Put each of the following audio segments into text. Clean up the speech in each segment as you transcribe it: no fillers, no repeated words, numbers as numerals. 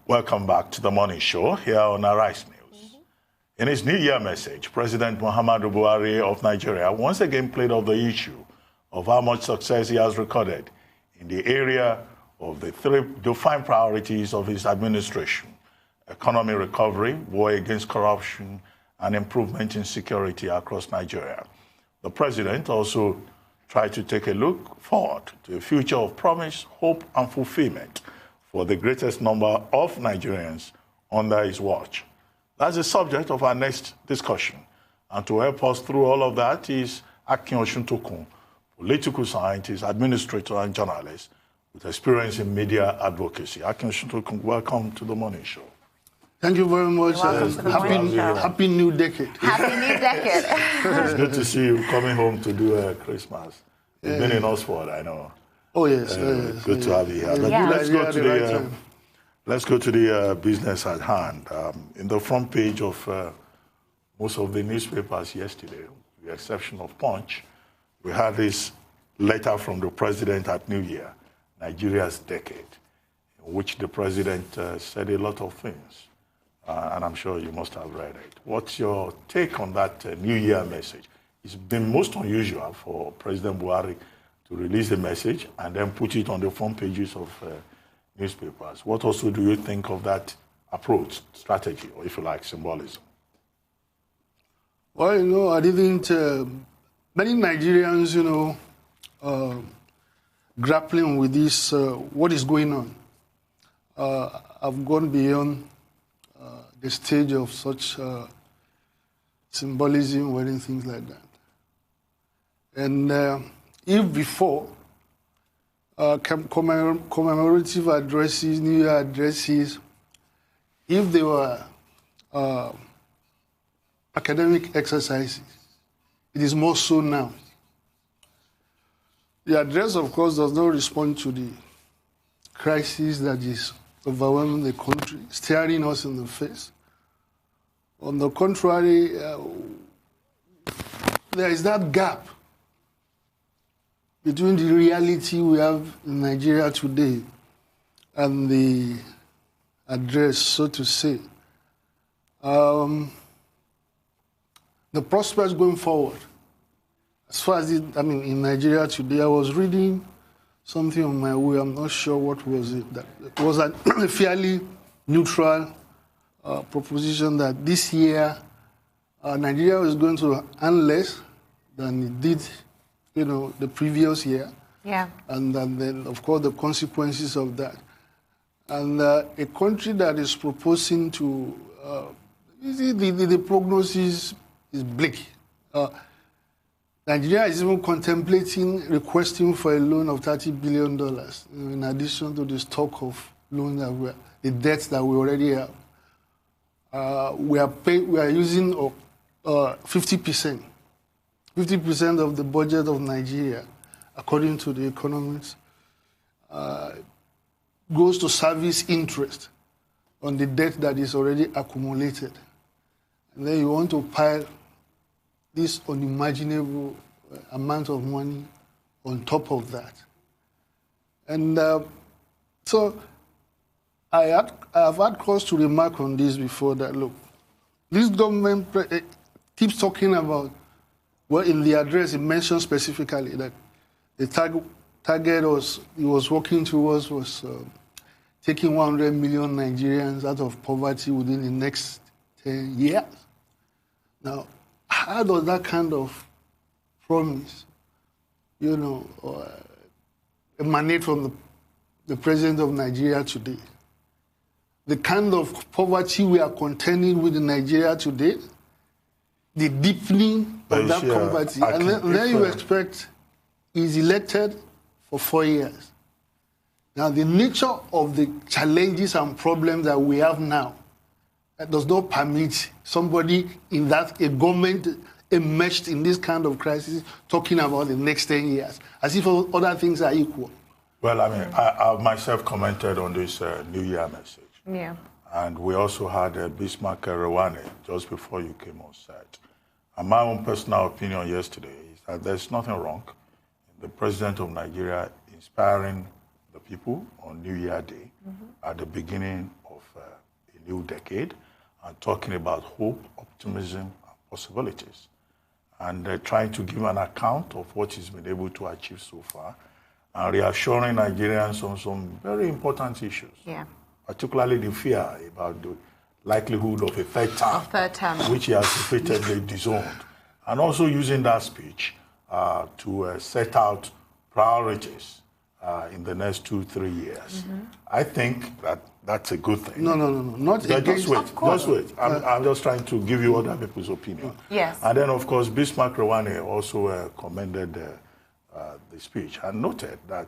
Welcome back to the morning show here on Arise News. In his New Year message, President Muhammadu Buhari of Nigeria once again played up the issue of how much success he has recorded in the area of the three defined priorities of his administration: economy recovery, war against corruption, and improvement in security across Nigeria. The president also tried to take a look forward to a future of promise, hope, and fulfillment for the greatest number of Nigerians under his watch. That's the subject of our next discussion. And to help us through all of that is Akin Osuntokun, political scientist, administrator, and journalist with experience in media advocacy. Akin Osuntokun, welcome to the morning show. Thank you very much. Happy New Decade. Happy New Decade. It's good to see you coming home to do Christmas. You've been in Oxford, I know. Oh, yes. Good to have you here. Let's go to the business at hand. In the front page of most of the newspapers yesterday, with the exception of Punch, we had this letter from the president at New Year, Nigeria's decade, in which the president said a lot of things. And I'm sure you must have read it. What's your take on that New Year message? It's been most unusual for President Buhari to release the message and then put it on the front pages of newspapers. What also do you think of that approach, strategy, or if you like, symbolism? Well, I didn't... many Nigerians, grappling with this, what is going on. I've gone beyond the stage of such symbolism or anything like that. And if before commemorative addresses, New Year addresses, if they were academic exercises, it is more so now. The address, of course, does not respond to the crisis that is overwhelming the country, staring us in the face. On the contrary, there is that gap between the reality we have in Nigeria today and the address, so to say. The prospects going forward, as far as in Nigeria today, I was reading something on my way, I'm not sure what was it. That it was a fairly neutral proposition that this year Nigeria is going to earn less than it did, the previous year. Yeah. And then, of course, the consequences of that. And a country that is proposing to, the prognosis is bleak. Nigeria is even contemplating requesting for a loan of $30 billion, in addition to the stock of loans the debts that we already have. We are using 50%. 50% of the budget of Nigeria, according to the economists, goes to service interest on the debt that is already accumulated. And then you want to pile this unimaginable amount of money on top of that. And so I have had cause to remark on this before that, look, this government keeps talking about, well, in the address it mentioned specifically that the target it was working towards was taking 100 million Nigerians out of poverty within the next 10 years. Now, how does that kind of promise, emanate from the president of Nigeria today? The kind of poverty we are contending with in Nigeria today, the deepening of that poverty, and then you expect he's elected for 4 years. Now, the nature of the challenges and problems that we have now that does not permit somebody in that, a government immersed in this kind of crisis, talking about the next 10 years, as if other things are equal. Well, I myself commented on this New Year message. Yeah. And we also had Bismarck Rewane just before you came on set. And my own personal opinion yesterday is that there's nothing wrong in the president of Nigeria inspiring the people on New Year Day at the beginning of of a new decade and talking about hope, optimism, and possibilities, and trying to give an account of what he's been able to achieve so far, and reassuring Nigerians on some very important issues, particularly the fear about the likelihood of a third term, which he has repeatedly disowned, and also using that speech to set out priorities in the next 2-3 years. I think that that's a good thing. No. Not against. Just wait. I'm just trying to give you other people's opinion. Yes. And then, of course, Bismarck Rwani also commended the speech and noted that,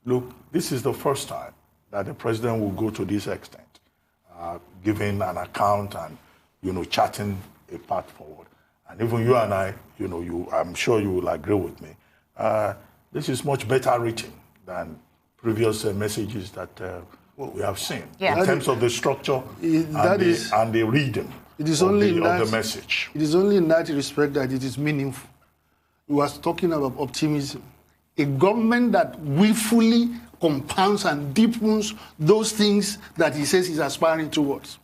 look, this is the first time that the president will go to this extent, giving an account and, charting a path forward. And even you and I, I'm sure you will agree with me. This is much better written than previous messages that we have seen in terms of the structure and the reading of the message. It is only in that respect that it is meaningful. We was talking about optimism. A government that willfully compounds and deepens those things that he says he's aspiring towards.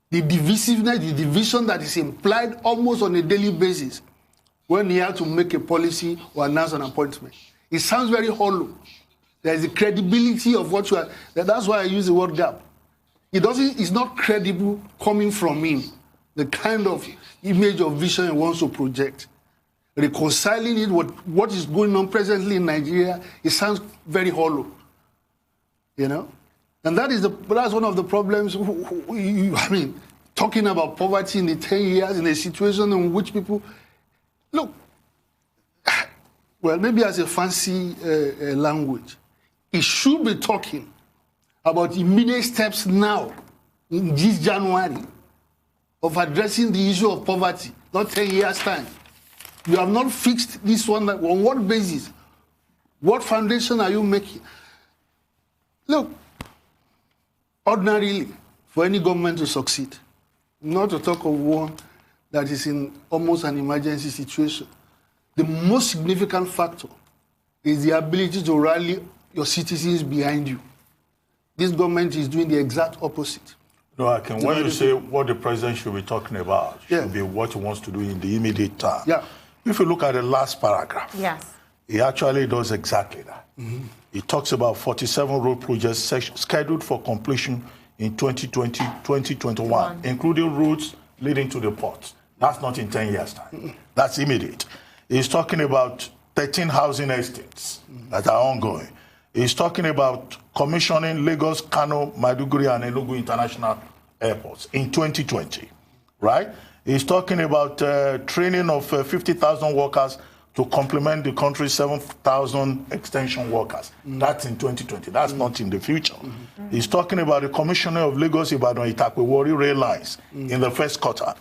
The divisiveness, the division that is implied almost on a daily basis when he has to make a policy or announce an appointment. It sounds very hollow. There is the credibility of what you are. That's why I use the word gap. It's not credible coming from him, the kind of image or vision he wants to project. Reconciling it with what is going on presently in Nigeria, it sounds very hollow. And that's one of the problems. Talking about poverty in the 10 years, in a situation in which people look, well, maybe as a fancy language, it should be talking about immediate steps now, in this January, of addressing the issue of poverty, not 10 years' time. You have not fixed this one. On what basis? What foundation are you making? Look, ordinarily, for any government to succeed, not to talk of one that is in almost an emergency situation, the most significant factor is the ability to rally your citizens behind you. This government is doing the exact opposite. No, Akin, when you say what the president should be talking about, should be what he wants to do in the immediate term. Yeah. If you look at the last paragraph, he actually does exactly that. He talks about 47 road projects scheduled for completion in 2020, 2021, including routes leading to the ports. That's not in 10 years' time. That's immediate. He's talking about 13 housing estates that are ongoing. He's talking about commissioning Lagos, Kano, Maiduguri, and Enugu international airports in 2020, right? He's talking about training of 50,000 workers to complement the country's 7,000 extension workers. That's in 2020. That's not in the future. He's talking about the commissioning of Lagos, Ibadan, Itakwe-Warri rail lines in the first quarter.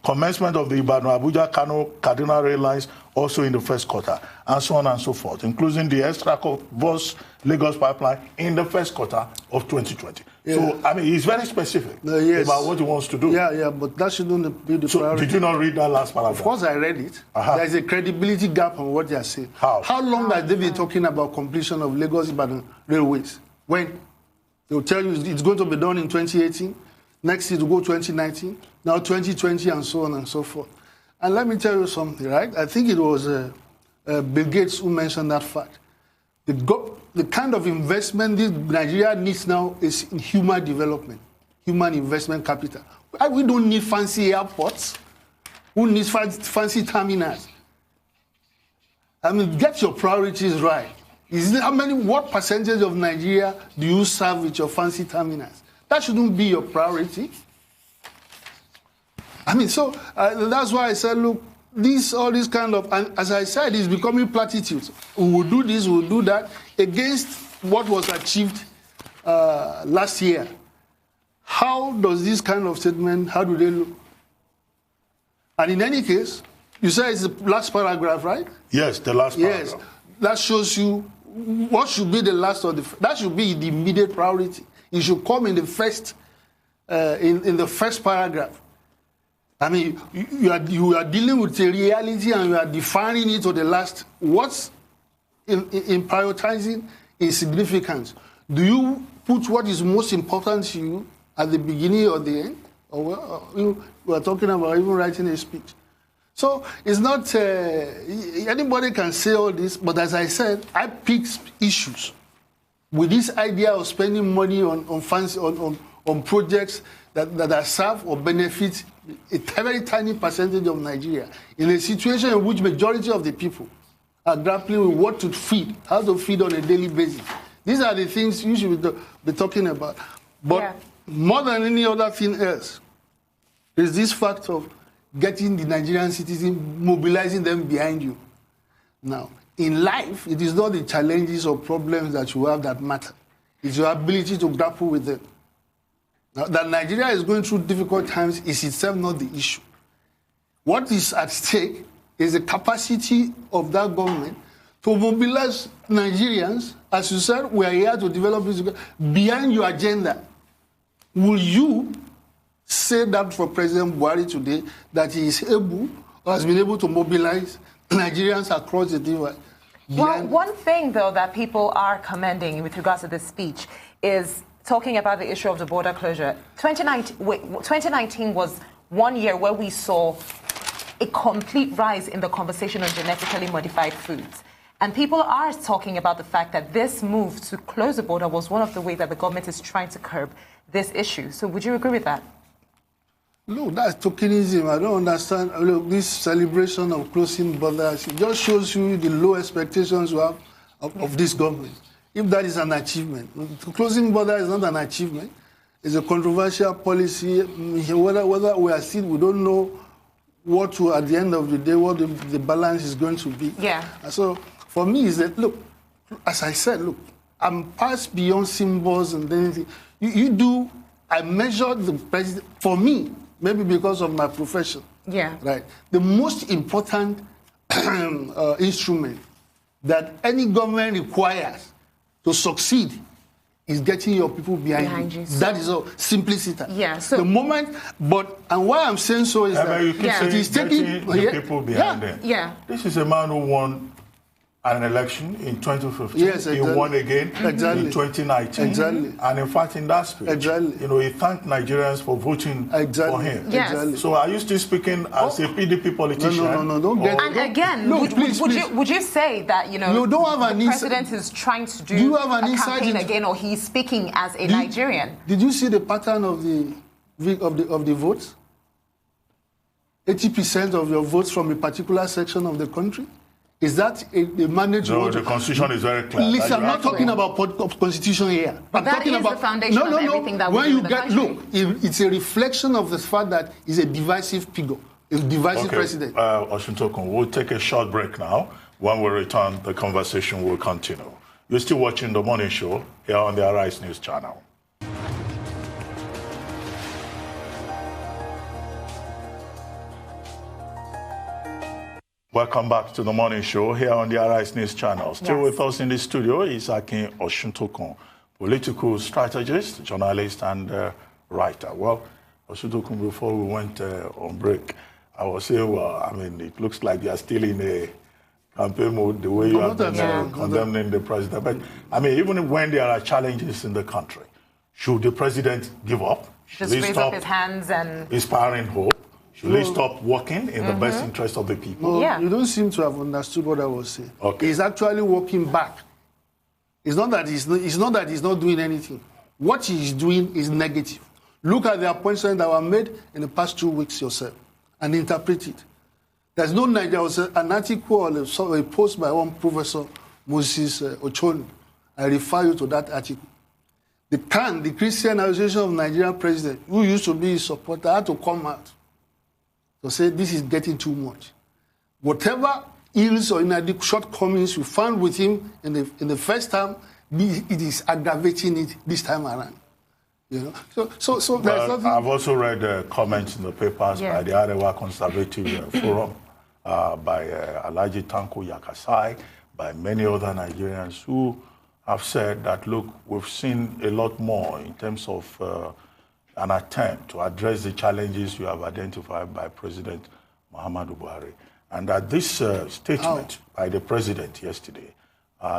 Commencement of the Ibadan, Abuja, Kano, Kaduna rail lines also in the first quarter, and so on and so forth, including the extra-bus Lagos pipeline in the first quarter of 2020. So, he's very specific about what he wants to do. But that shouldn't be the priority. Did you not read that last paragraph? Of course I read it. There's a credibility gap on what they are saying. How long have they been talking about completion of Lagos-Ibadan railways? When? They'll tell you it's going to be done in 2018, next year to go 2019, now 2020, and so on and so forth. And let me tell you something, right? I think it was Bill Gates who mentioned that fact. The kind of investment this Nigeria needs now is in human development, human investment capital. We don't need fancy airports. Who needs fancy terminals? Get your priorities right. What percentage of Nigeria do you serve with your fancy terminals? That shouldn't be your priority. That's why I said, look, all this kind of, and as I said, it's becoming platitudes. We will do this, we will do that, against what was achieved last year. How does this kind of statement, how do they look? And in any case, you said it's the last paragraph, right? Yes, the last paragraph. Yes, that shows you what should be the last that should be the immediate priority. It should come in the first, in the first paragraph. You are dealing with a reality and you are defining it to the last. What's in prioritizing is significance. Do you put what is most important to you at the beginning or the end. Or we are talking about even writing a speech. So it's not, anybody can say all this, but as I said, I picked issues with this idea of spending money on funds, on projects that are serve or benefit a very tiny percentage of Nigeria in a situation in which majority of the people are grappling with what to feed, how to feed on a daily basis. These are the things you should be talking about. But more than any other thing else, is this fact of getting the Nigerian citizens, mobilizing them behind you. Now, in life, it is not the challenges or problems that you have that matter. It's your ability to grapple with them. Now, that Nigeria is going through difficult times is itself not the issue. What is at stake is the capacity of that government to mobilize Nigerians. As you said, we are here to develop this behind your agenda. Will you say that for President Buhari today, that he is able or has been able to mobilize Nigerians across the divide? Well, one thing, though, that people are commending with regards to this speech is talking about the issue of the border closure. 2019 was 1 year where we saw a complete rise in the conversation on genetically modified foods. And people are talking about the fact that this move to close the border was one of the ways that the government is trying to curb this issue. So would you agree with that? Look, that's tokenism. I don't understand. Look, this celebration of closing borders, it just shows you the low expectations you have of this government. If that is an achievement. Closing borders is not an achievement. It's a controversial policy. Whether we are still, we don't know what to, at the end of the day, what the balance is going to be. Yeah. So for me, is that, look, as I said, look, I'm past beyond symbols and anything. I measured the president, for me, maybe because of my profession. Yeah. Right. The most important instrument that any government requires to succeed is getting your people behind you. That is all. Simplicity. Yeah. So the moment, and why I'm saying so is that it is taking the people behind them. Yeah. This is a man who won an election in 2015. Yes, exactly. He won again in 2019. Exactly. And in fact, in that speech, he thanked Nigerians for voting for him. Yes. Exactly. So are you still speaking as a PDP politician? No, don't get And again, would you say that, you don't have the president is trying to do a campaign again, or he's speaking as a Nigerian? Did you see the pattern of the votes? 80% of your votes from a particular section of the country? Is that a mandate? No, the Constitution is very clear. Listen, I'm not talking about Constitution here. But I'm talking about the foundation of everything that we do in the country. Look, it's a reflection of the fact that he's a divisive figure, a divisive president. Osuntokun, we'll take a short break now. When we return, the conversation will continue. You're still watching The Morning Show here on the Arise News channel. Welcome back to The Morning Show here on the Arise News channel. Still with us in the studio is Akin Osuntokun, political strategist, journalist, and writer. Well, Osuntokun, before we went on break, I was saying, it looks like you are still in a campaign mode, the way you have been condemning the president. But, even when there are challenges in the country, should the president give up? Just raise up his hands and inspiring hope? Should they stop working in the best interest of the people? No, you don't seem to have understood what I was saying. Okay. He's actually working back. It's not that he's not doing anything. What he's doing is negative. Look at the appointments that were made in the past 2 weeks yourself and interpret it. There was an article or a post by one Professor Moses Ochonu. I refer you to that article. The CAN, the Christian Association of Nigerian President, who used to be his supporter, had to come out to say this is getting too much. Whatever ills or shortcomings you found with him in the first time, it is aggravating it this time around. So there's nothing. I've also read comments in the papers by the Arewa Conservative Forum, by Alhaji Tanko Yakasai, by many other Nigerians who have said that, look, we've seen a lot more in terms of an attempt to address the challenges you have identified by President Muhammadu Buhari. And that this statement by the president yesterday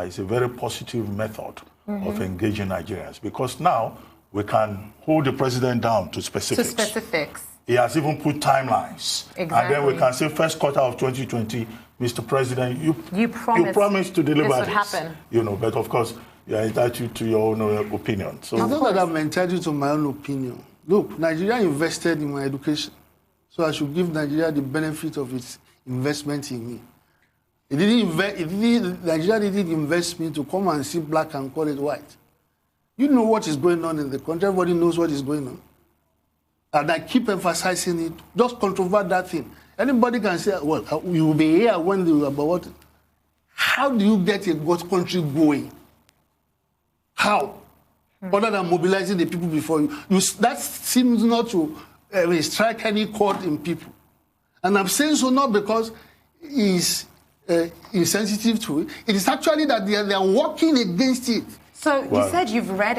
is a very positive method of engaging Nigerians, because now we can hold the president down to specifics. To specifics. He has even put timelines. Exactly. And then we can say first quarter of 2020, Mr. President, you promised to deliver this would happen. You know, but of course, you are entitled to your own opinion. So it's not that I'm entitled to my own opinion. Look, Nigeria invested in my education, so I should give Nigeria the benefit of its investment in me. Nigeria didn't invest me to come and see black and call it white. You know what is going on in the country. Everybody knows what is going on. And I keep emphasizing it. Just controvert that thing. Anybody can say, well, you will be here when they about what? How do you get a good country going? How? Other than mobilizing the people before you. That seems not to strike any chord in people. And I'm saying so not because he's insensitive to it. It is actually that they are working against it. So you said you've read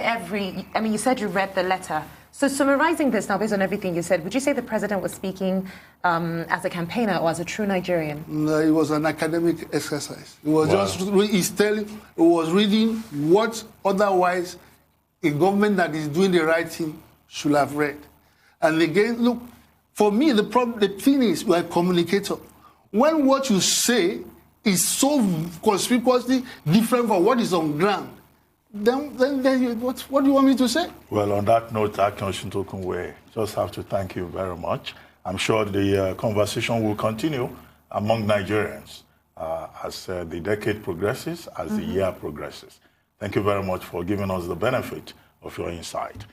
you said you read the letter. So summarizing this now, based on everything you said, would you say the president was speaking as a campaigner or as a true Nigerian? No, it was an academic exercise. It was he was reading what otherwise a government that is doing the right thing should have read. And again, look, for me, the thing is, we're a communicator. When what you say is so conspicuously different from what is on ground, then what do you want me to say? Well, on that note, Akin Osuntokun, we just have to thank you very much. I'm sure the conversation will continue among Nigerians as the decade progresses, as the year progresses. Thank you very much for giving us the benefit of your insight.